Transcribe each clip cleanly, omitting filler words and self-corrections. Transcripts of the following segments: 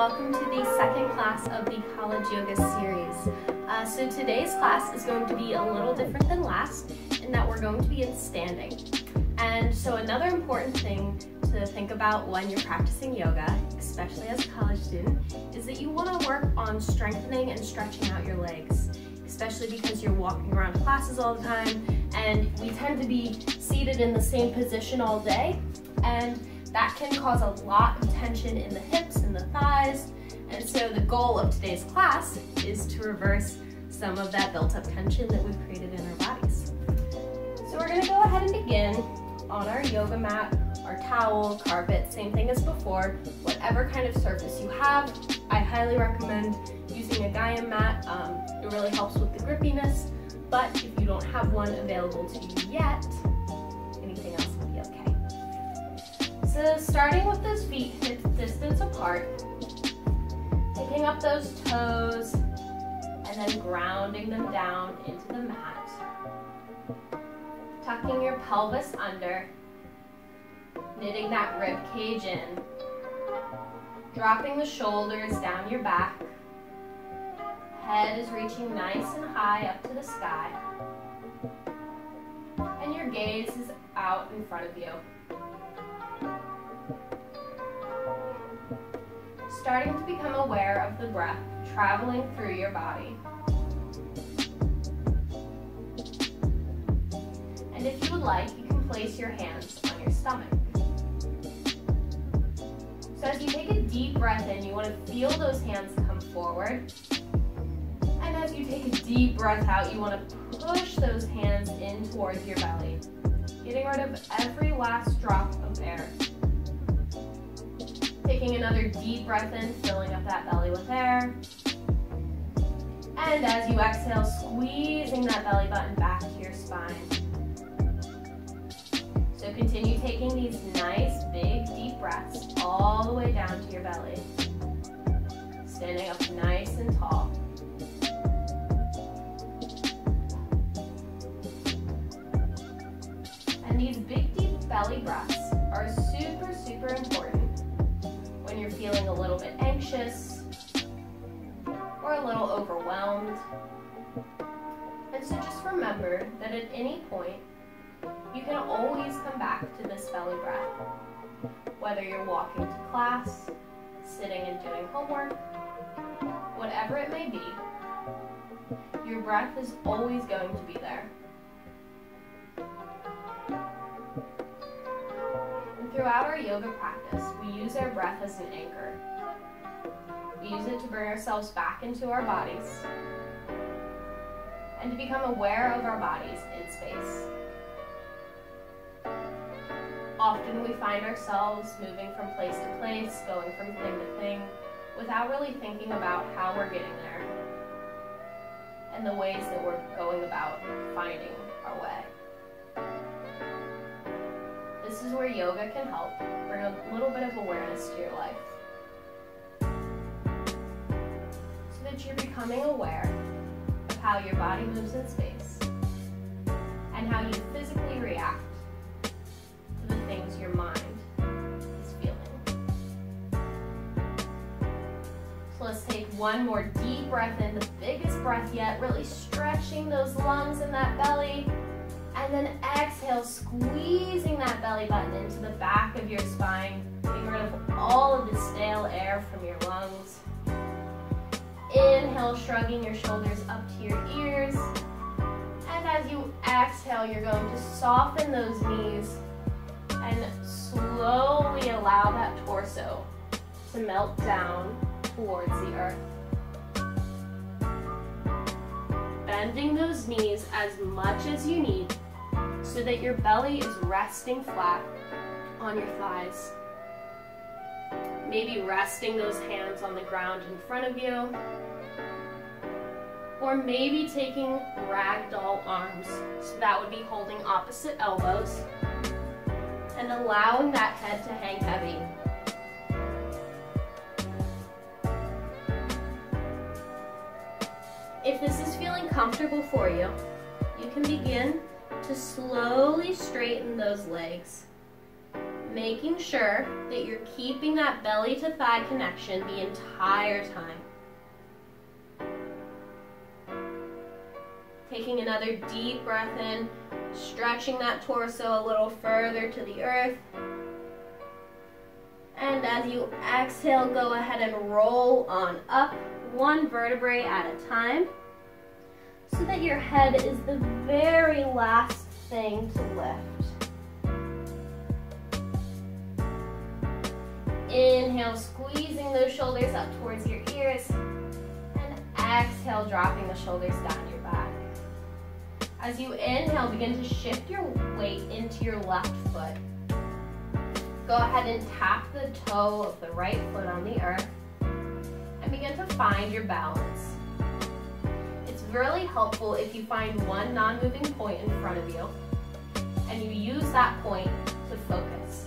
welcome to the second class of the College Yoga series. So today's class is going to be a little different than last in that we're going to be in standing. And so another important thing to think about when you're practicing yoga, especially as a college student, is that you want to work on strengthening and stretching out your legs, especially because you're walking around classes all the time and we tend to be seated in the same position all day, and that can cause a lot of tension in the hips and the thighs. And so the goal of today's class is to reverse some of that built up tension that we've created in our bodies. So we're gonna go ahead and begin on our yoga mat, our towel, carpet, same thing as before. Whatever kind of surface you have, I highly recommend using a Gaiam mat. It really helps with the grippiness, but if you don't have one available to you yet, anything else will be okay. So starting with those feet hip distance apart, picking up those toes, and then grounding them down into the mat. Tucking your pelvis under, knitting that rib cage in, dropping the shoulders down your back. Head is reaching nice and high up to the sky, and your gaze is out in front of you. Starting to become aware of the breath traveling through your body. And if you would like, you can place your hands on your stomach. So as you take a deep breath in, you want to feel those hands come forward. And as you take a deep breath out, you want to push those hands in towards your belly, getting rid of every last drop of air. Taking another deep breath in, filling up that belly with air. And as you exhale, squeezing that belly button back to your spine. So continue taking these nice, big, deep breaths all the way down to your belly. Standing up nice and tall. And these big, deep belly breaths are super, super important when you're feeling a little bit anxious or a little overwhelmed. And so just remember that at any point, you can always come back to this belly breath. Whether you're walking to class, sitting and doing homework, whatever it may be, your breath is always going to be there. And throughout our yoga practice, we use our breath as an anchor. We use it to bring ourselves back into our bodies and to become aware of our bodies in space. Often we find ourselves moving from place to place, going from thing to thing, without really thinking about how we're getting there and the ways that we're going about finding our way. This is where yoga can help bring a little bit of awareness to your life, so that you're becoming aware of how your body moves in space and how you physically react to the things your mind is feeling. So let's take one more deep breath in, the biggest breath yet, really stretching those lungs and that belly. And then exhale, squeezing that belly button into the back of your spine, getting rid of all of the stale air from your lungs. Inhale, shrugging your shoulders up to your ears. And as you exhale, you're going to soften those knees and slowly allow that torso to melt down towards the earth. Bending those knees as much as you need so that your belly is resting flat on your thighs. Maybe resting those hands on the ground in front of you, or maybe taking ragdoll arms. So that would be holding opposite elbows and allowing that head to hang heavy. If this is feeling comfortable for you, you can begin to slowly straighten those legs, making sure that you're keeping that belly to thigh connection the entire time. Taking another deep breath in, stretching that torso a little further to the earth. And as you exhale, go ahead and roll on up, one vertebrae at a time, so that your head is the very last thing to lift. Inhale, squeezing those shoulders up towards your ears, and exhale, dropping the shoulders down your back. As you inhale, begin to shift your weight into your left foot. Go ahead and tap the toe of the right foot on the earth and begin to find your balance. It's really helpful if you find one non-moving point in front of you and you use that point to focus.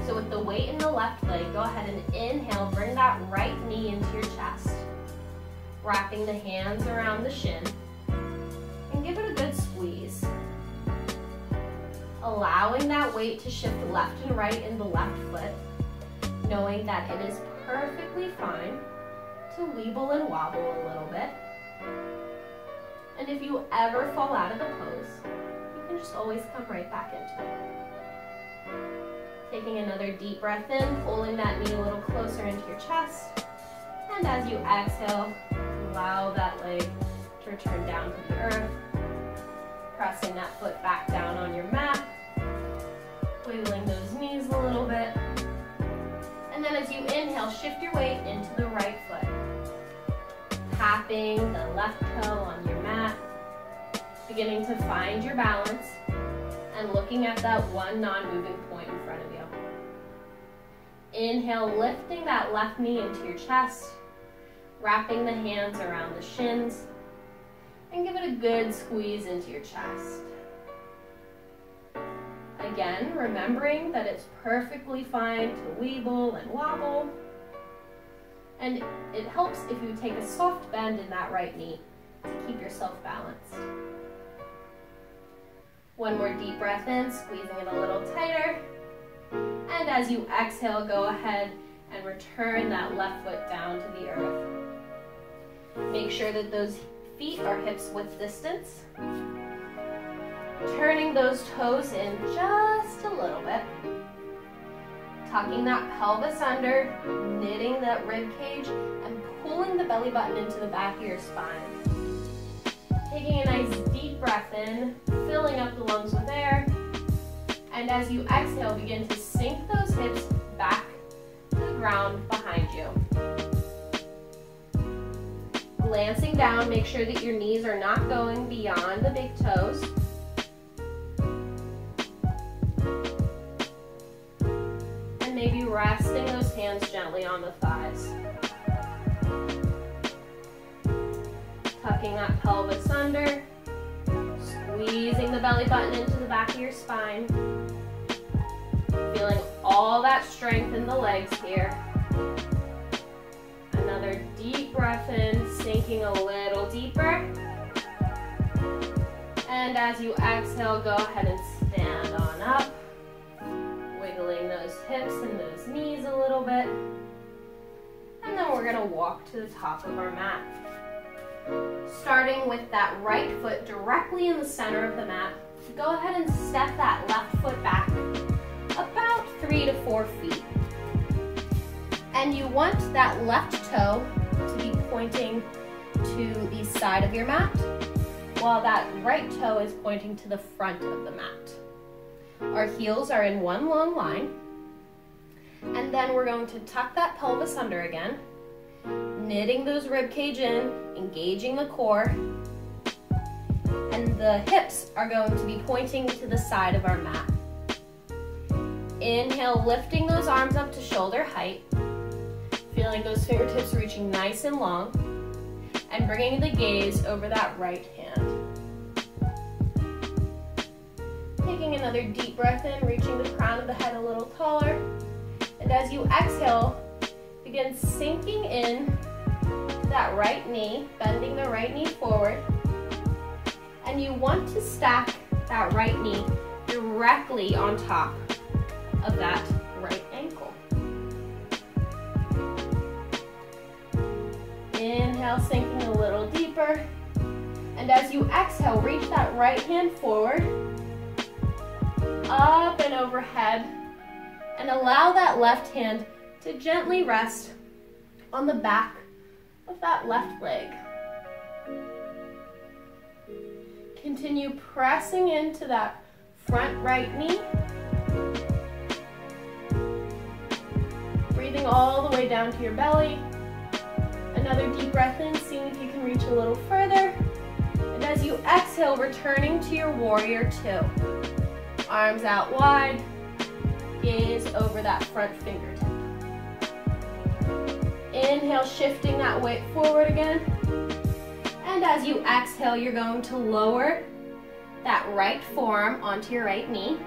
So with the weight in the left leg, go ahead and inhale, bring that right knee into your chest, wrapping the hands around the shin, and give it a good squeeze. Allowing that weight to shift left and right in the left foot, knowing that it is perfectly fine to weeble and wobble a little bit. And if you ever fall out of the pose, you can just always come right back into it. Taking another deep breath in, pulling that knee a little closer into your chest. And as you exhale, allow that leg to return down to the earth. Pressing that foot back down on your mat. Wiggling those knees a little bit. And then as you inhale, shift your weight into the right foot. Tapping the left toe on your mat. Beginning to find your balance and looking at that one non-moving point in front of you. Inhale, lifting that left knee into your chest, wrapping the hands around the shins, and give it a good squeeze into your chest. Again, remembering that it's perfectly fine to weeble and wobble, and it helps if you take a soft bend in that right knee to keep yourself balanced. One more deep breath in, squeezing it a little tighter. And as you exhale, go ahead and return that left foot down to the earth. Make sure that those feet are hips width distance. Turning those toes in just a little bit. Tucking that pelvis under, knitting that rib cage, and pulling the belly button into the back of your spine. Taking a nice deep breath in, filling up the lungs with air. And as you exhale, begin to sink those hips back to the ground behind you. Glancing down, make sure that your knees are not going beyond the big toes. And maybe resting those hands gently on the thighs. Tucking that pelvis under, squeezing the belly button into the back of your spine. Feeling all that strength in the legs here. Another deep breath in, sinking a little deeper. And as you exhale, go ahead and stand on up. Wiggling those hips and those knees a little bit. And then we're gonna walk to the top of our mat. Starting with that right foot directly in the center of the mat, go ahead and step that left foot back about 3 to 4 feet. And you want that left toe to be pointing to the side of your mat, while that right toe is pointing to the front of the mat. Our heels are in one long line. And then we're going to tuck that pelvis under again, knitting those rib cage in, engaging the core, and the hips are going to be pointing to the side of our mat. Inhale, lifting those arms up to shoulder height, feeling those fingertips reaching nice and long, and bringing the gaze over that right hand. Taking another deep breath in, reaching the crown of the head a little taller, and as you exhale, begin sinking in to that right knee, bending the right knee forward, and you want to stack that right knee directly on top of that right ankle. Inhale, sinking a little deeper. And as you exhale, reach that right hand forward, up and overhead, and allow that left hand to gently rest on the back of that left leg. Continue pressing into that front right knee. Breathing all the way down to your belly. Another deep breath in, seeing if you can reach a little further. And as you exhale, returning to your warrior two. Arms out wide, gaze over that front fingertip. Inhale, shifting that weight forward again. And as you exhale, you're going to lower that right forearm onto your right knee.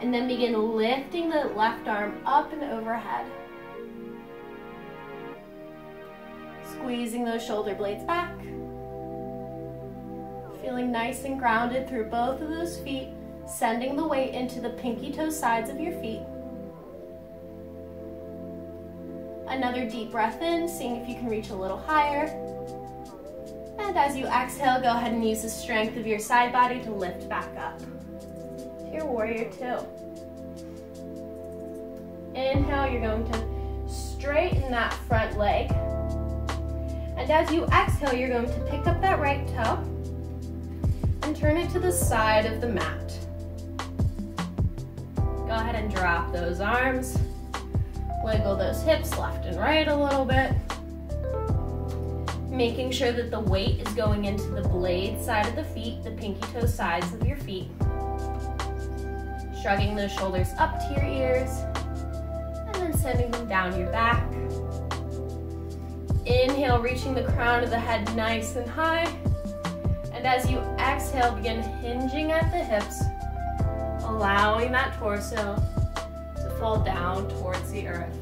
And then begin lifting the left arm up and overhead. Squeezing those shoulder blades back. Feeling nice and grounded through both of those feet, sending the weight into the pinky toe sides of your feet. Another deep breath in, seeing if you can reach a little higher. And as you exhale, go ahead and use the strength of your side body to lift back up to your warrior two. Inhale, you're going to straighten that front leg. And as you exhale, you're going to pick up that right toe and turn it to the side of the mat. Go ahead and drop those arms. Wiggle those hips left and right a little bit. Making sure that the weight is going into the blade side of the feet, the pinky toe sides of your feet. Shrugging those shoulders up to your ears, and then sending them down your back. Inhale, reaching the crown of the head nice and high. And as you exhale, begin hinging at the hips, allowing that torso to fall down towards the earth.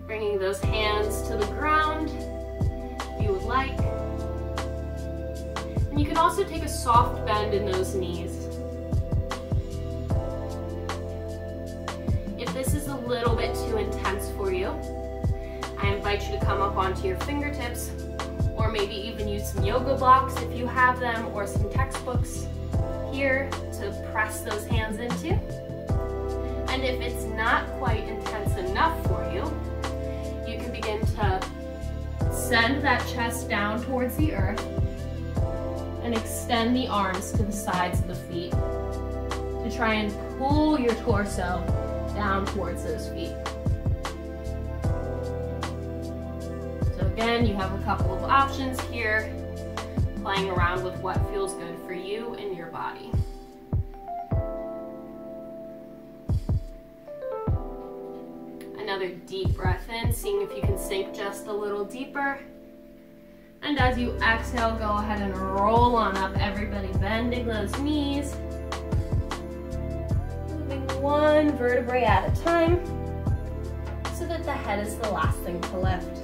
Bringing those hands to the ground if you would like. And you can also take a soft bend in those knees. If this is a little bit too intense for you, I invite you to come up onto your fingertips, or maybe even use some yoga blocks if you have them, or some textbooks here to press those hands into. And if it's not quite intense enough for you, you can begin to send that chest down towards the earth and extend the arms to the sides of the feet to try and pull your torso down towards those feet. So again, you have a couple of options here, playing around with what feels good for you and your body. Another deep breath in, seeing if you can sink just a little deeper. And as you exhale, go ahead and roll on up, everybody bending those knees. Moving one vertebrae at a time so that the head is the last thing to lift.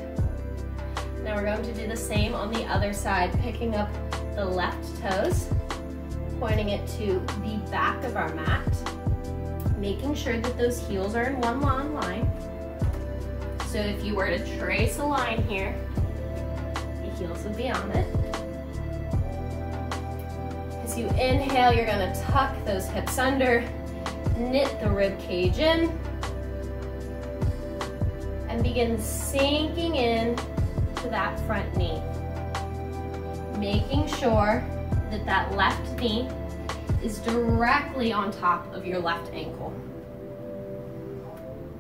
Now we're going to do the same on the other side, picking up the left toes, pointing it to the back of our mat, making sure that those heels are in one long line. So if you were to trace a line here, the heels would be on it. As you inhale, you're going to tuck those hips under, knit the rib cage in, and begin sinking in to that front knee. Making sure that that left knee is directly on top of your left ankle.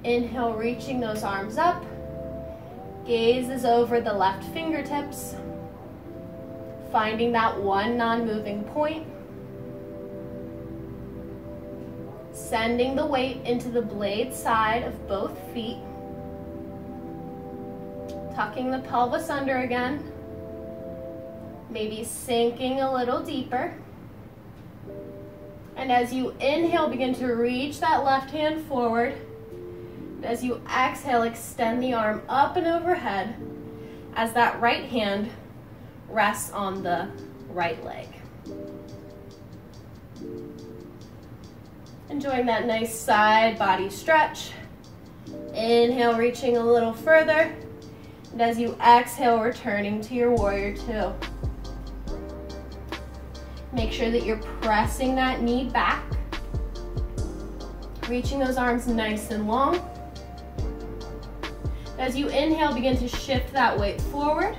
Inhale, reaching those arms up. Gaze is over the left fingertips. Finding that one non-moving point. Sending the weight into the blade side of both feet. Tucking the pelvis under again. Maybe sinking a little deeper. And as you inhale, begin to reach that left hand forward. As you exhale, extend the arm up and overhead as that right hand rests on the right leg. Enjoying that nice side body stretch. Inhale, reaching a little further. And as you exhale, returning to your warrior two. Make sure that you're pressing that knee back. Reaching those arms nice and long. As you inhale, begin to shift that weight forward.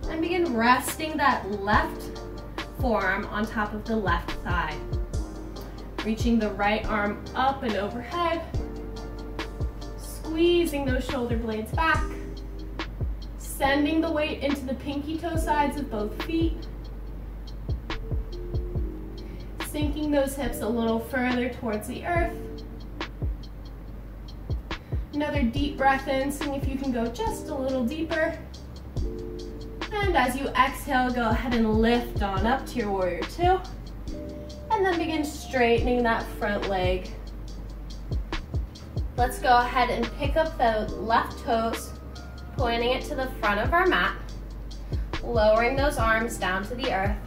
And begin resting that left forearm on top of the left thigh. Reaching the right arm up and overhead. Squeezing those shoulder blades back. Sending the weight into the pinky toe sides of both feet. Sinking those hips a little further towards the earth. Another deep breath in, seeing if you can go just a little deeper. And as you exhale, go ahead and lift on up to your warrior two. And then begin straightening that front leg. Let's go ahead and pick up the left toes, pointing it to the front of our mat, lowering those arms down to the earth.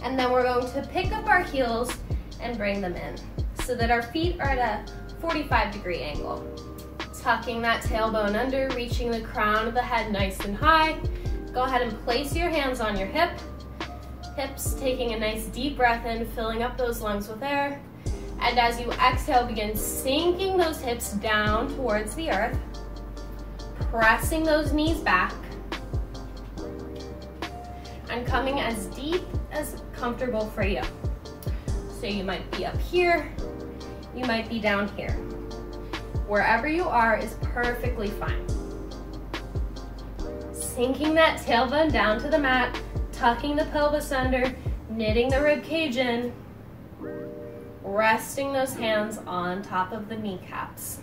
And then we're going to pick up our heels and bring them in so that our feet are at a 45-degree angle. Tucking that tailbone under, reaching the crown of the head nice and high. Go ahead and place your hands on your hips, taking a nice deep breath in, filling up those lungs with air. And as you exhale, begin sinking those hips down towards the earth, pressing those knees back, and coming as deep as comfortable for you. So you might be up here, you might be down here. Wherever you are is perfectly fine. Sinking that tailbone down to the mat, tucking the pelvis under, knitting the rib cage in, resting those hands on top of the kneecaps.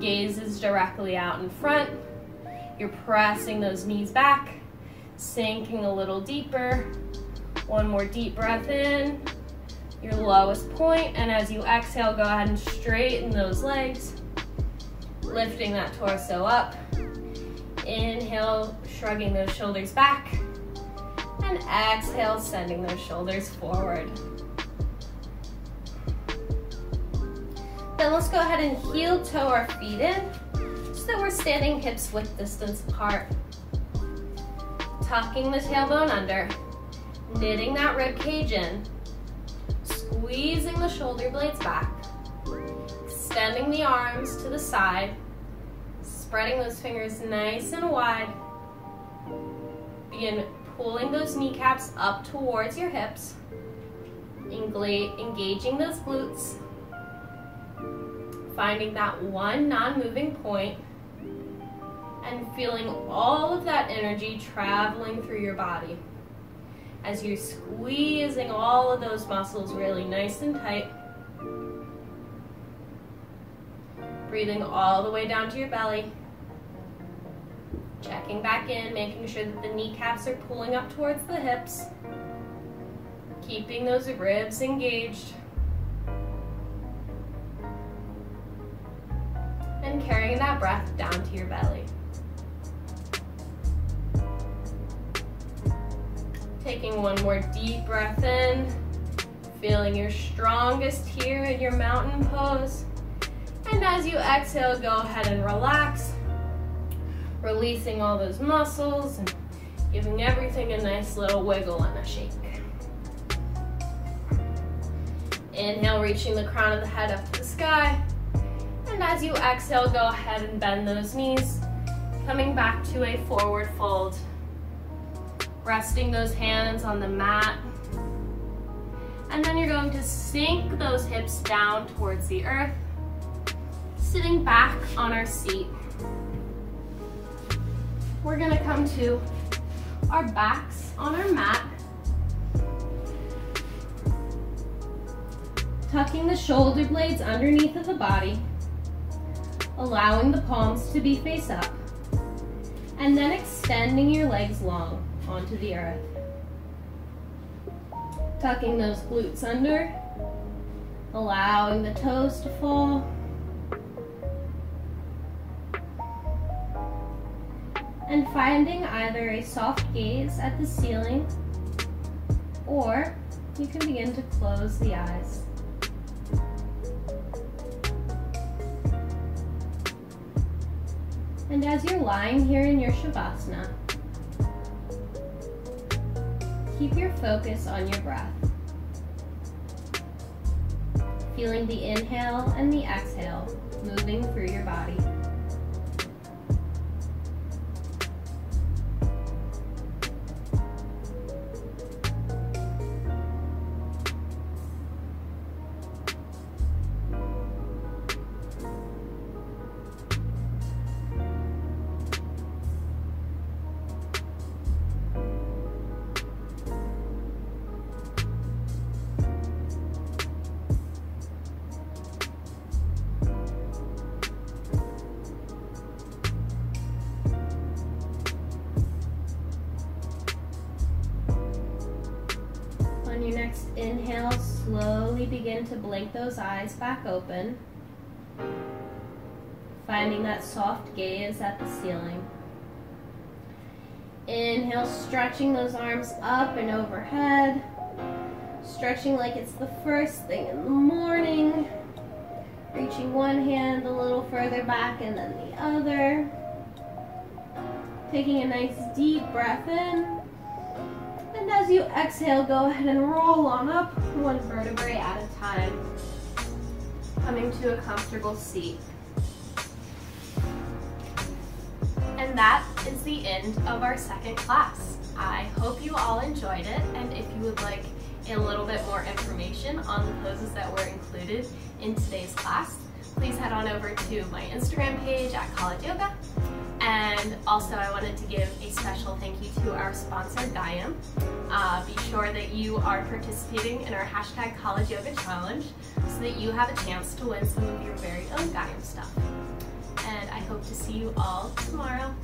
Gaze is directly out in front. You're pressing those knees back, sinking a little deeper. One more deep breath in, your lowest point, and as you exhale, go ahead and straighten those legs, lifting that torso up. Inhale, shrugging those shoulders back, and exhale, sending those shoulders forward. Then let's go ahead and heel toe our feet in so that we're standing hips width distance apart. Tucking the tailbone under, knitting that rib cage in, squeezing the shoulder blades back, extending the arms to the side, spreading those fingers nice and wide. Begin pulling those kneecaps up towards your hips, engaging those glutes, finding that one non-moving point, and feeling all of that energy traveling through your body as you're squeezing all of those muscles really nice and tight. Breathing all the way down to your belly. Checking back in, making sure that the kneecaps are pulling up towards the hips. Keeping those ribs engaged. And carrying that breath down to your belly. Taking one more deep breath in, feeling your strongest here in your mountain pose. And as you exhale, go ahead and relax, releasing all those muscles and giving everything a nice little wiggle and a shake. Inhale, reaching the crown of the head up to the sky. And as you exhale, go ahead and bend those knees, coming back to a forward fold. Resting those hands on the mat. And then you're going to sink those hips down towards the earth, sitting back on our seat. We're gonna come to our backs on our mat, tucking the shoulder blades underneath of the body, allowing the palms to be face up, and then extending your legs long onto the earth. Tucking those glutes under, allowing the toes to fall. And finding either a soft gaze at the ceiling or you can begin to close the eyes. And as you're lying here in your Shavasana, keep your focus on your breath. Feeling the inhale and the exhale moving through your body. On your next inhale, slowly begin to blink those eyes back open, finding that soft gaze at the ceiling. Inhale, stretching those arms up and overhead, stretching like it's the first thing in the morning, reaching one hand a little further back and then the other, taking a nice deep breath in. And as you exhale, go ahead and roll on up one vertebrae at a time, coming to a comfortable seat. And that is the end of our second class. I hope you all enjoyed it, and if you would like a little bit more information on the poses that were included in today's class, please head on over to my Instagram page at College Yoga. And also I wanted to give a special thank you to our sponsor, Gaiam. Be sure that you are participating in our hashtag College Yoga Challenge so that you have a chance to win some of your very own Gaiam stuff. And I hope to see you all tomorrow.